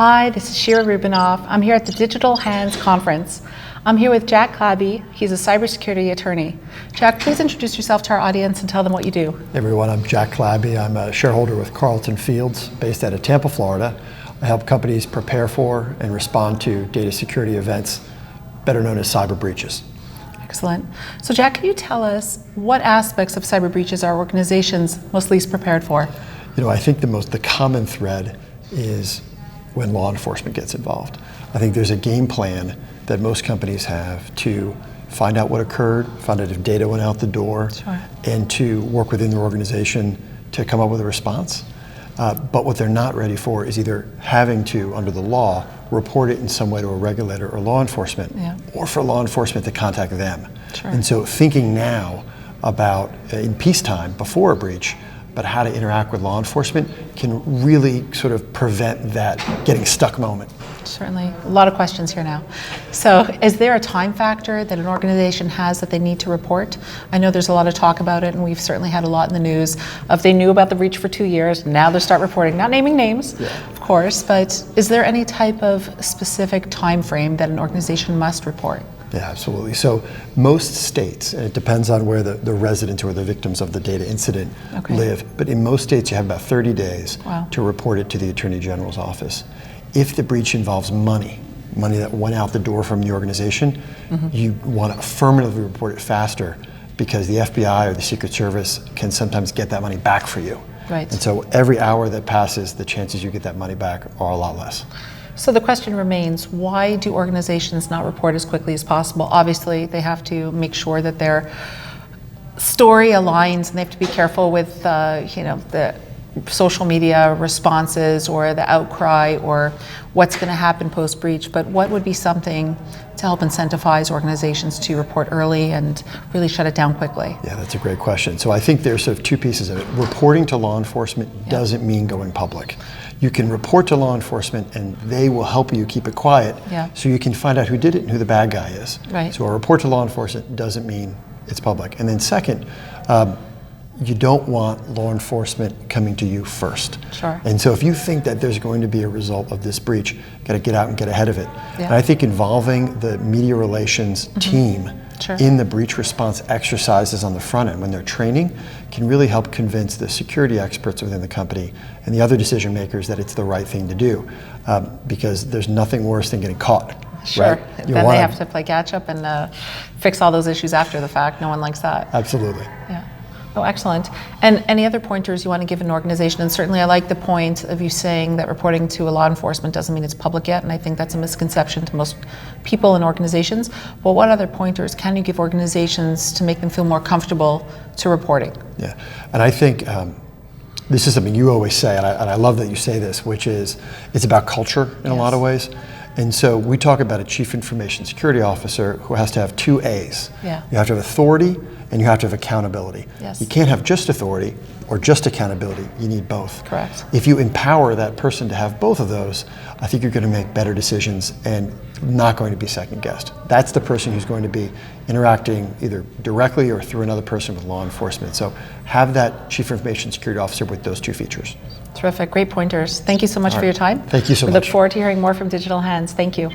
Hi, this is Shira Rubinoff. I'm here at the Digital Hands Conference. I'm here with Jack Clabby. He's a cybersecurity attorney. Jack, please introduce yourself to our audience and tell them what you do. Hey everyone, I'm Jack Clabby. I'm a shareholder with Carlton Fields, based out of Tampa, Florida. I help companies prepare for and respond to data security events, better known as cyber breaches. Excellent. So Jack, can you tell us what aspects of cyber breaches are organizations most least prepared for? You know, I think the common thread is when law enforcement gets involved. I think there's a game plan that most companies have to find out what occurred, find out if data went out the door, Sure. and to work within their organization to come up with a response. But what they're not ready for is either having to, under the law, report it in some way to a regulator or law enforcement, or for law enforcement to contact them. Sure. And so thinking now about, in peacetime, before a breach, but how to interact with law enforcement can really sort of prevent that getting stuck moment. Certainly. A lot of questions here now. So is there a time factor that an organization has that they need to report? I know there's a lot of talk about it, and we've certainly had a lot in the news of they knew about the breach for 2 years, now they start reporting, not naming names, of course, but is there any type of specific time frame that an organization must report? Yeah, absolutely. So most states, and it depends on where the residents or the victims of the data incident live, but in most states you have about 30 days to report it to the Attorney General's office. If the breach involves money that went out the door from the organization, you want to affirmatively report it faster because the FBI or the Secret Service can sometimes get that money back for you. Right. And so every hour that passes, the chances you get that money back are a lot less. So the question remains, why do organizations not report as quickly as possible? Obviously, they have to make sure that their story aligns, and they have to be careful with the social media responses or the outcry or what's going to happen post-breach. But what would be something to help incentivize organizations to report early and really shut it down quickly? Yeah, that's a great question. So I think there's sort of two pieces of it. Reporting to law enforcement doesn't mean going public. You can report to law enforcement and they will help you keep it quiet so you can find out who did it and who the bad guy is. Right. So a report to law enforcement doesn't mean it's public. And then second, you don't want law enforcement coming to you first. Sure. And so if you think that there's going to be a result of this breach, got to get out and get ahead of it. And I think involving the media relations team in the breach response exercises on the front end when they're training can really help convince the security experts within the company and the other decision makers that it's the right thing to do, because there's nothing worse than getting caught. Sure. Right? Then they have to play catch up and fix all those issues after the fact. No one likes that. Absolutely. Yeah. Oh, excellent. And any other pointers you want to give an organization? And certainly I like the point of you saying that reporting to a law enforcement doesn't mean it's public yet, and I think that's a misconception to most people and organizations. But what other pointers can you give organizations to make them feel more comfortable to reporting? Yeah, and I think this is something you always say, and I love that you say this, which is it's about culture in a lot of ways. And so we talk about a chief information security officer who has to have 2 A's. Yeah. You have to have authority and you have to have accountability. Yes. You can't have just authority or just accountability. You need both. Correct. If you empower that person to have both of those, I think you're going to make better decisions and not going to be second guessed. That's the person who's going to be interacting either directly or through another person with law enforcement. So have that chief information security officer with those 2 features. Terrific. Great pointers. Thank you so much for your time. Thank you so much. We look forward to hearing more from Digital Hands. Thank you.